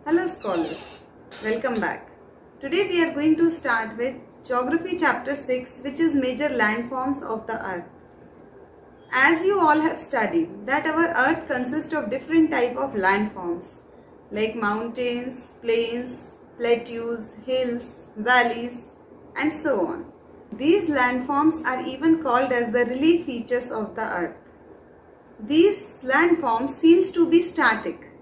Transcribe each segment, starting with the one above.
Hello scholars, welcome back. Today we are going to start with Geography chapter 6, which is major landforms of the earth. As you all have studied that our earth consists of different type of landforms like mountains, plains, plateaus, hills, valleys and so on. These landforms are even called as the relief features of the earth. These landforms seems to be static,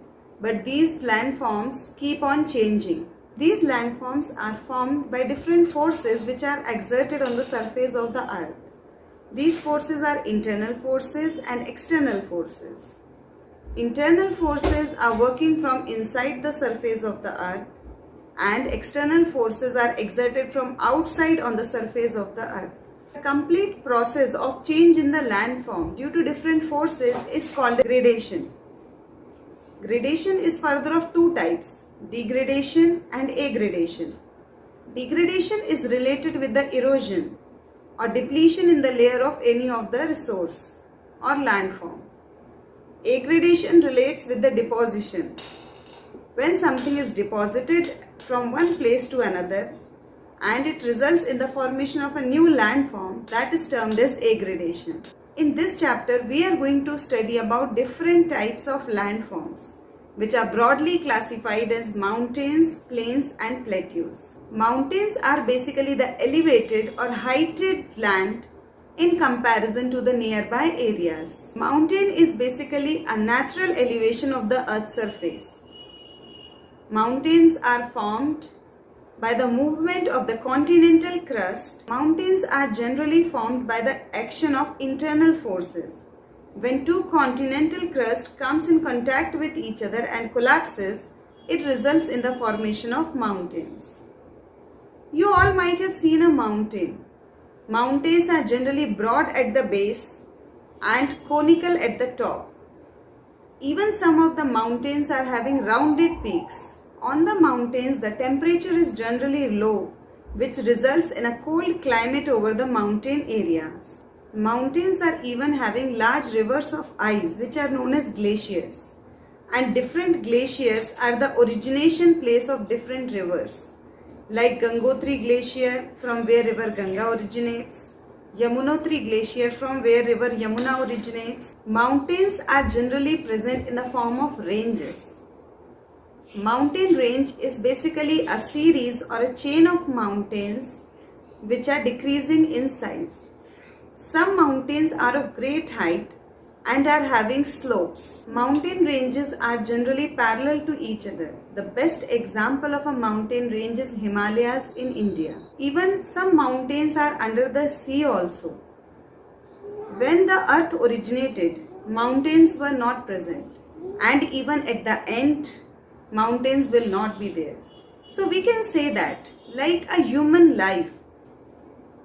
but these landforms keep on changing. These landforms are formed by different forces which are exerted on the surface of the earth. These forces are internal forces and external forces. Internal forces are working from inside the surface of the earth, and external forces are exerted from outside on the surface of the earth. The complete process of change in the landform due to different forces is called gradation. Gradation is further of two types, degradation and aggradation. Degradation is related with the erosion or depletion in the layer of any of the resource or landform. Aggradation relates with the deposition. When something is deposited from one place to another and it results in the formation of a new landform, that is termed as aggradation. In this chapter, we are going to study about different types of landforms, which are broadly classified as mountains, plains and plateaus. Mountains are basically the elevated or heighted land in comparison to the nearby areas. Mountain is basically a natural elevation of the earth's surface. Mountains are formed by the movement of the continental crust. Mountains are generally formed by the action of internal forces. When two continental crust comes in contact with each other and collapses, it results in the formation of mountains. You all might have seen a mountain. Mountains are generally broad at the base and conical at the top. Even some of the mountains are having rounded peaks. On the mountains, the temperature is generally low, which results in a cold climate over the mountain areas. Mountains are even having large rivers of ice, which are known as glaciers. And different glaciers are the origination place of different rivers. Like Gangotri Glacier, from where river Ganga originates. Yamunotri Glacier, from where river Yamuna originates. Mountains are generally present in the form of ranges. Mountain range is basically a series or a chain of mountains which are decreasing in size. Some mountains are of great height and are having slopes. Mountain ranges are generally parallel to each other. The best example of a mountain range is Himalayas in India. Even some mountains are under the sea also. When the earth originated, mountains were not present, and even at the end, mountains will not be there. So we can say that, like a human life,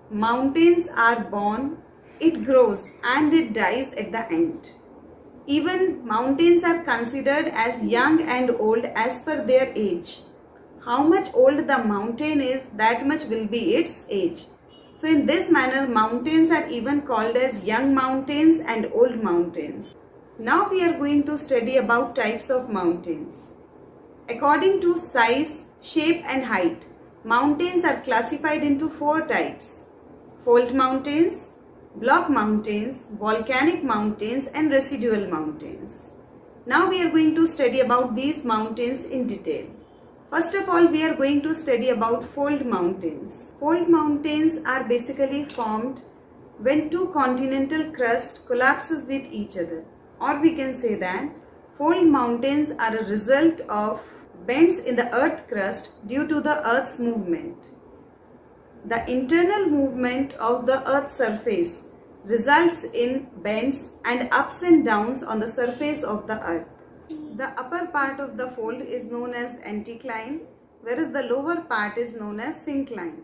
mountains are born, it grows and it dies at the end. Even mountains are considered as young and old as per their age. How much old the mountain is, that much will be its age. So in this manner, mountains are even called as young mountains and old mountains. Now we are going to study about types of mountains. According to size, shape and height, mountains are classified into four types: fault mountains, block mountains, volcanic mountains and residual mountains. Now we are going to study about these mountains in detail. First of all, we are going to study about fold mountains. Fold mountains are basically formed when two continental crust collapses with each other. Or we can say that fold mountains are a result of bends in the earth crust due to the earth's movement. The internal movement of the earth's surface results in bends and ups and downs on the surface of the earth. The upper part of the fold is known as anticline, whereas the lower part is known as syncline.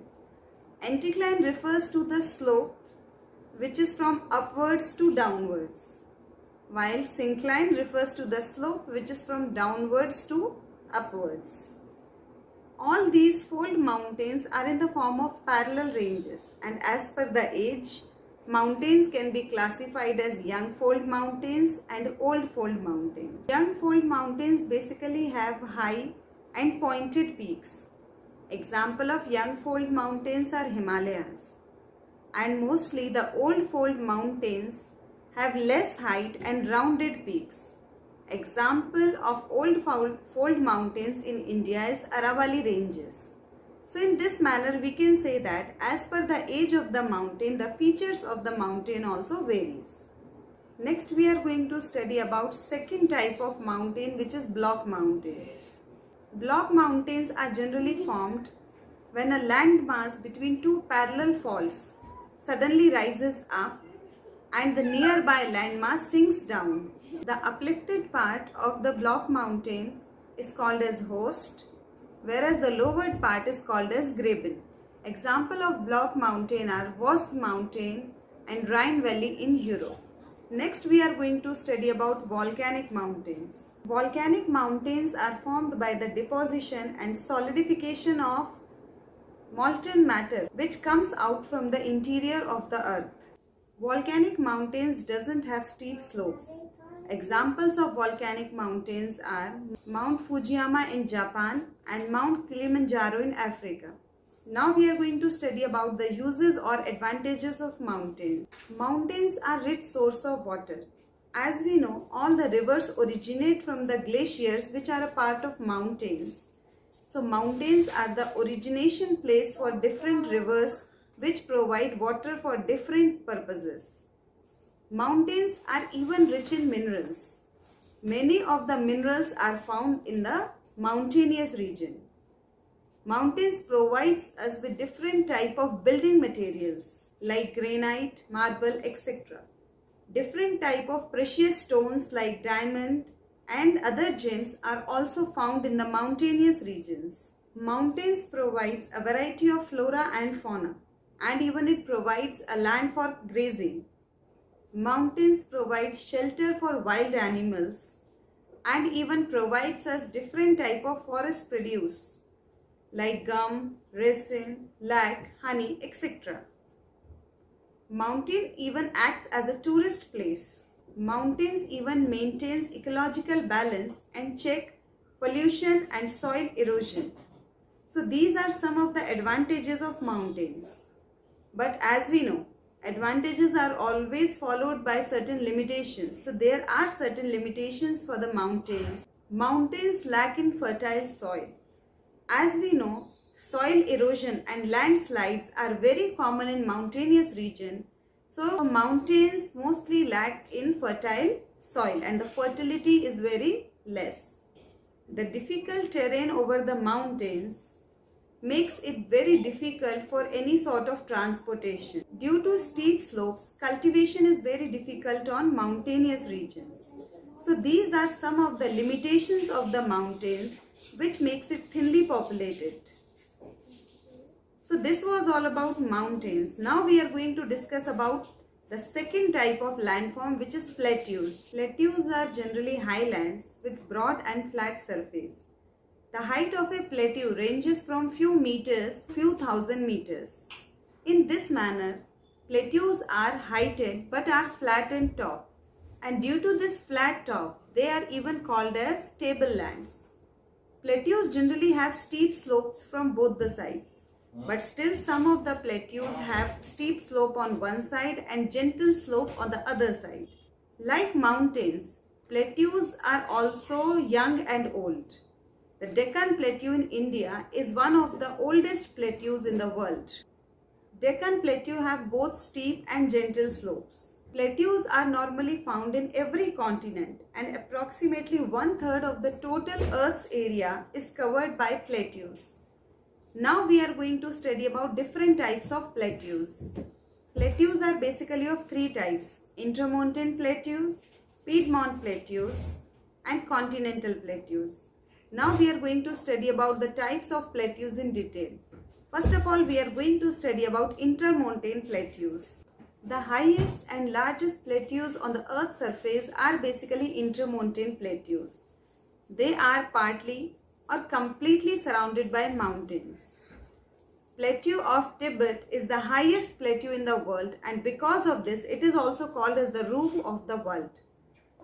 Anticline refers to the slope which is from upwards to downwards, while syncline refers to the slope which is from downwards to upwards. All these fold mountains are in the form of parallel ranges, and as per the age, mountains can be classified as young fold mountains and old fold mountains. Young fold mountains basically have high and pointed peaks. Example of young fold mountains are Himalayas. And mostly the old fold mountains have less height and rounded peaks. Example of old fold mountains in India is Aravalli ranges. So in this manner we can say that as per the age of the mountain, the features of the mountain also varies. Next we are going to study about second type of mountain, which is block mountains. Block mountains are generally formed when a land mass between two parallel faults suddenly rises up and the nearby landmass sinks down. The uplifted part of the block mountain is called as host, whereas the lowered part is called as graben. Example of block mountain are Vosges mountain and Rhine Valley in Europe. Next we are going to study about volcanic mountains. Volcanic mountains are formed by the deposition and solidification of molten matter which comes out from the interior of the earth. Volcanic mountains doesn't have steep slopes. Examples of volcanic mountains are Mount Fujiyama in Japan and Mount Kilimanjaro in Africa. Now we are going to study about the uses or advantages of mountains. Mountains are rich source of water. As we know, all the rivers originate from the glaciers which are a part of mountains. So mountains are the origination place for different rivers which provide water for different purposes. Mountains are even rich in minerals. Many of the minerals are found in the mountainous region. Mountains provides us with different type of building materials like granite, marble, etc. Different type of precious stones like diamond and other gems are also found in the mountainous regions. Mountains provides a variety of flora and fauna, and even it provides a land for grazing. Mountains provide shelter for wild animals and even provides us different type of forest produce like gum, resin, lac, honey, etc. Mountain even acts as a tourist place. Mountains even maintains ecological balance and check pollution and soil erosion. So these are some of the advantages of mountains. But as we know, advantages are always followed by certain limitations. So there are certain limitations for the mountains. Mountains lack in fertile soil. As we know, soil erosion and landslides are very common in mountainous region. So mountains mostly lack in fertile soil and the fertility is very less. The difficult terrain over the mountains makes it very difficult for any sort of transportation. Due to steep slopes, cultivation is very difficult on mountainous regions. So these are some of the limitations of the mountains which makes it thinly populated. So this was all about mountains. Now we are going to discuss about the second type of landform, which is plateaus. Plateaus are generally highlands with broad and flat surface. The height of a plateau ranges from few meters to few thousand meters. In this manner, plateaus are heighted but are flat in top. And due to this flat top, they are even called as tablelands. Plateaus generally have steep slopes from both the sides. But still some of the plateaus have steep slope on one side and gentle slope on the other side. Like mountains, plateaus are also young and old. The Deccan Plateau in India is one of the oldest plateaus in the world. Deccan Plateau have both steep and gentle slopes. Plateaus are normally found in every continent and approximately 1/3 of the total Earth's area is covered by plateaus. Now we are going to study about different types of plateaus. Plateaus are basically of three types: intermontane plateaus, Piedmont plateaus, and continental plateaus. Now we are going to study about the types of plateaus in detail. First of all, we are going to study about intermontane plateaus. The highest and largest plateaus on the Earth's surface are basically intermontane plateaus. They are partly or completely surrounded by mountains. Plateau of Tibet is the highest plateau in the world, and because of this it is also called as the roof of the world.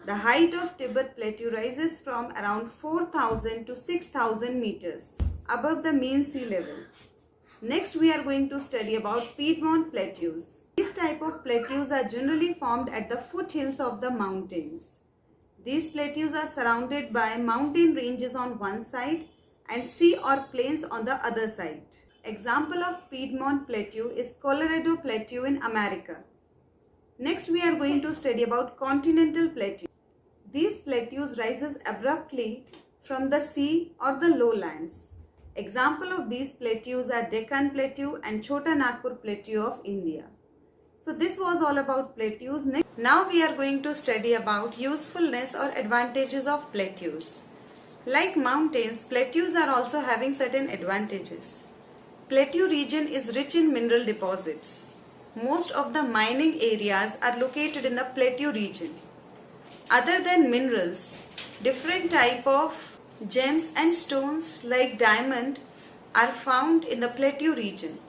The height of Tibet Plateau rises from around 4,000 to 6,000 meters above the mean sea level. Next, we are going to study about Piedmont Plateaus. These type of plateaus are generally formed at the foothills of the mountains. These plateaus are surrounded by mountain ranges on one side and sea or plains on the other side. Example of Piedmont Plateau is Colorado Plateau in America. Next, we are going to study about continental plateaus. These plateaus rises abruptly from the sea or the lowlands. Example of these plateaus are Deccan Plateau and Chota Nagpur Plateau of India. So this was all about plateaus. Now we are going to study about usefulness or advantages of plateaus. Like mountains, plateaus are also having certain advantages. Plateau region is rich in mineral deposits. Most of the mining areas are located in the plateau region. Other than minerals, different type of gems and stones like diamond are found in the plateau region.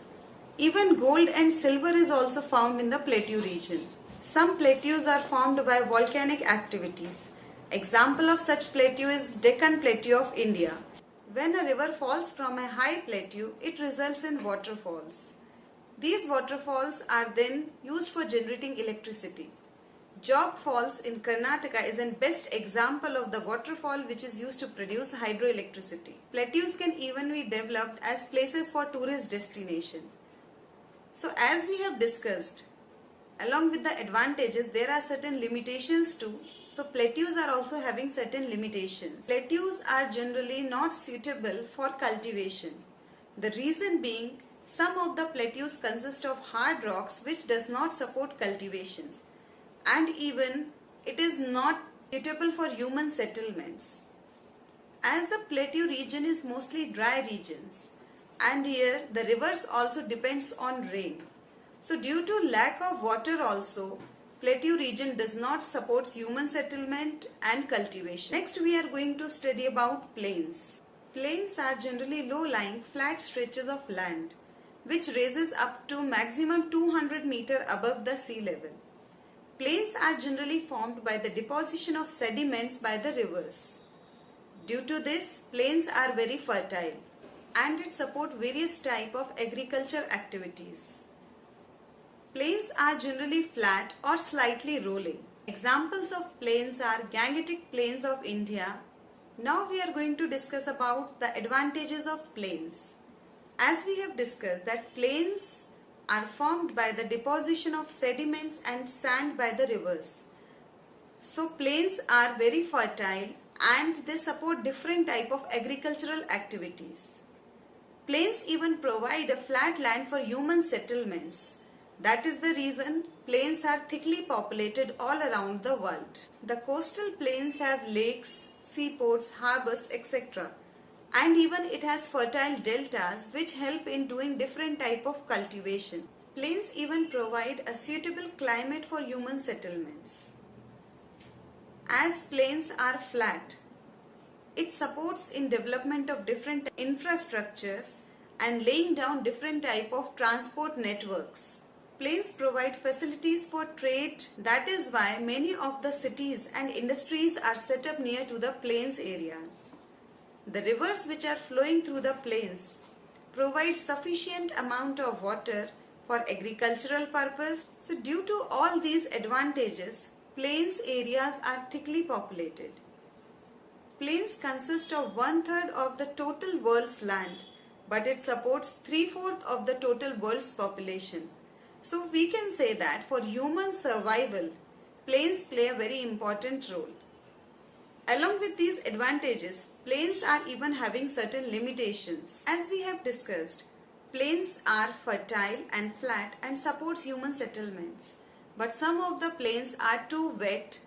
Even gold and silver is also found in the plateau region. Some plateaus are formed by volcanic activities. Example of such plateau is Deccan Plateau of India. When a river falls from a high plateau, it results in waterfalls. These waterfalls are then used for generating electricity. Jog Falls in Karnataka is a best example of the waterfall which is used to produce hydroelectricity. Plateaus can even be developed as places for tourist destination. So as we have discussed, along with the advantages, there are certain limitations too. So plateaus are also having certain limitations. Plateaus are generally not suitable for cultivation. The reason being, some of the plateaus consist of hard rocks which does not support cultivation. And even it is not suitable for human settlements. As the plateau region is mostly dry regions, and here the rivers also depends on rain. So due to lack of water also, plateau region does not support human settlement and cultivation. Next we are going to study about plains. Plains are generally low-lying flat stretches of land which raises up to maximum 200 meters above the sea level. Plains are generally formed by the deposition of sediments by the rivers. Due to this, plains are very fertile and it support various type of agriculture activities. Plains are generally flat or slightly rolling. Examples of plains are Gangetic Plains of India. Now we are going to discuss about the advantages of plains. As we have discussed that plains are formed by the deposition of sediments and sand by the rivers. So plains are very fertile and they support different type of agricultural activities. Plains even provide a flat land for human settlements. That is the reason plains are thickly populated all around the world. The coastal plains have lakes, seaports, harbors, etc. And even it has fertile deltas which help in doing different type of cultivation. Plains even provide a suitable climate for human settlements. As plains are flat, it supports in development of different infrastructures and laying down different type of transport networks. Plains provide facilities for trade. That is why many of the cities and industries are set up near to the plains areas. The rivers which are flowing through the plains provide sufficient amount of water for agricultural purpose. So due to all these advantages, plains areas are thickly populated. Plains consist of 1/3 of the total world's land, but it supports 3/4 of the total world's population. So we can say that for human survival, plains play a very important role. Along with these advantages, plains are even having certain limitations. As we have discussed, plains are fertile and flat and supports human settlements. But some of the plains are too wet,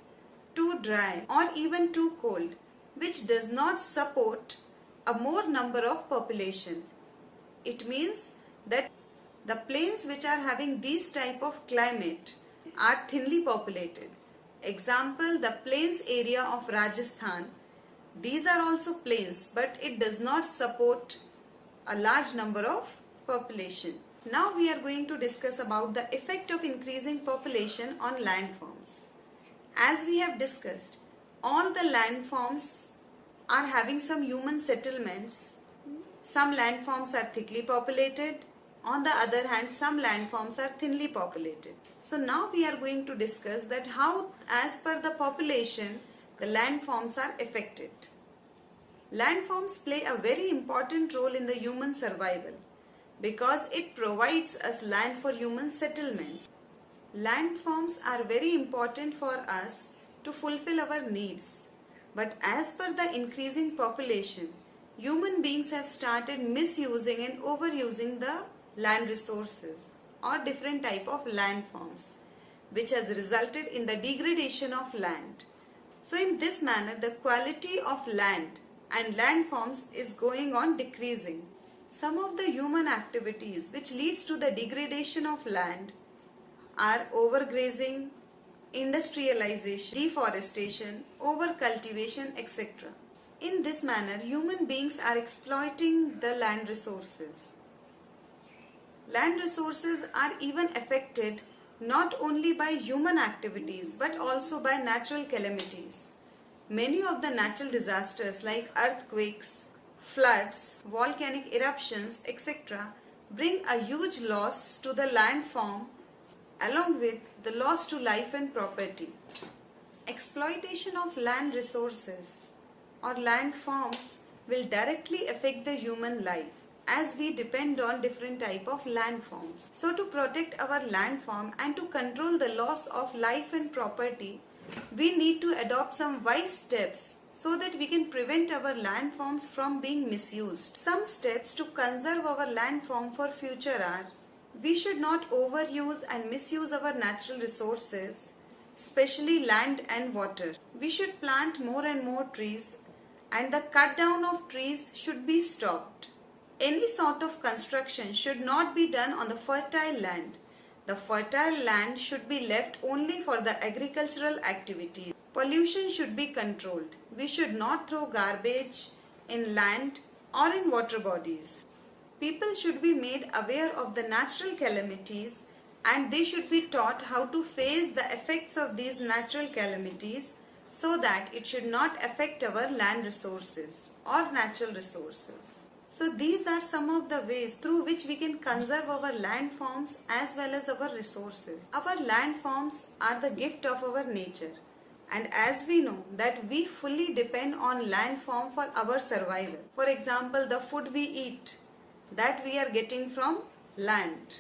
too dry or even too cold, which does not support a more number of population. It means that the plains which are having these type of climate are thinly populated. Example, the plains area of Rajasthan. These are also plains, but it does not support a large number of population. Now we are going to discuss about the effect of increasing population on landforms. As we have discussed, all the landforms are having some human settlements. Some landforms are thickly populated. On the other hand, some landforms are thinly populated. So now we are going to discuss that how, as per the population, the landforms are affected. Landforms play a very important role in the human survival because it provides us land for human settlements. Landforms are very important for us to fulfill our needs. But as per the increasing population, human beings have started misusing and overusing the land resources or different type of landforms, which has resulted in the degradation of land. So in this manner, the quality of land and landforms is going on decreasing. Some of the human activities which leads to the degradation of land are overgrazing, industrialization, deforestation, overcultivation, etc. In this manner, human beings are exploiting the land resources. Land resources are even affected not only by human activities but also by natural calamities. Many of the natural disasters like earthquakes, floods, volcanic eruptions, etc. bring a huge loss to the landform along with the loss to life and property. Exploitation of land resources or landforms will directly affect the human life as we depend on different type of landforms. So to protect our landform and to control the loss of life and property, we need to adopt some wise steps so that we can prevent our landforms from being misused. Some steps to conserve our landform for future are: we should not overuse and misuse our natural resources, especially land and water. We should plant more and more trees, and the cut down of trees should be stopped. Any sort of construction should not be done on the fertile land. The fertile land should be left only for the agricultural activities. Pollution should be controlled. We should not throw garbage in land or in water bodies. People should be made aware of the natural calamities and they should be taught how to face the effects of these natural calamities so that it should not affect our land resources or natural resources. So these are some of the ways through which we can conserve our landforms as well as our resources. Our landforms are the gift of our nature, and as we know that we fully depend on landform for our survival. For example, the food we eat, that we are getting from land.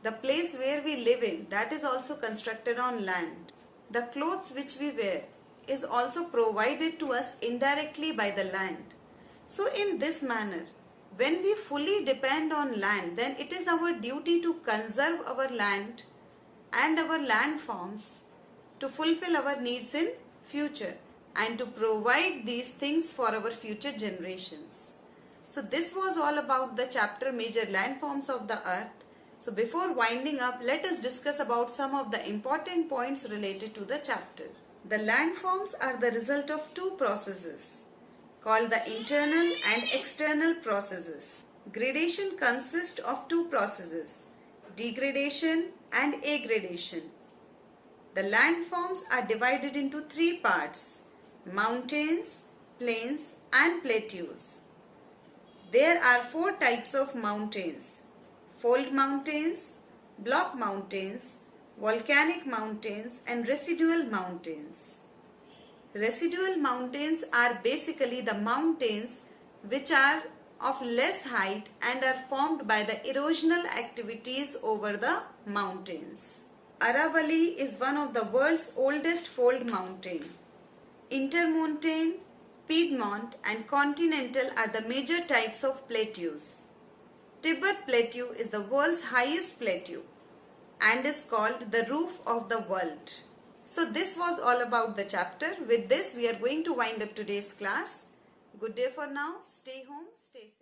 The place where we live in, that is also constructed on land. The clothes which we wear is also provided to us indirectly by the land. So in this manner, when we fully depend on land, then it is our duty to conserve our land and our landforms to fulfill our needs in future and to provide these things for our future generations. So this was all about the chapter Major Landforms of the Earth. So before winding up, let us discuss about some of the important points related to the chapter. The landforms are the result of two processes called the internal and external processes. Gradation consists of two processes, degradation and aggradation. The landforms are divided into three parts: mountains, plains and plateaus. There are four types of mountains: fold mountains, block mountains, volcanic mountains and residual mountains. Residual mountains are basically the mountains which are of less height and are formed by the erosional activities over the mountains. Aravalli is one of the world's oldest fold mountain. Intermontane, Piedmont and continental are the major types of plateaus. Tibet Plateau is the world's highest plateau and is called the roof of the world. So this was all about the chapter. With this, we are going to wind up today's class. Good day for now. Stay home, stay safe.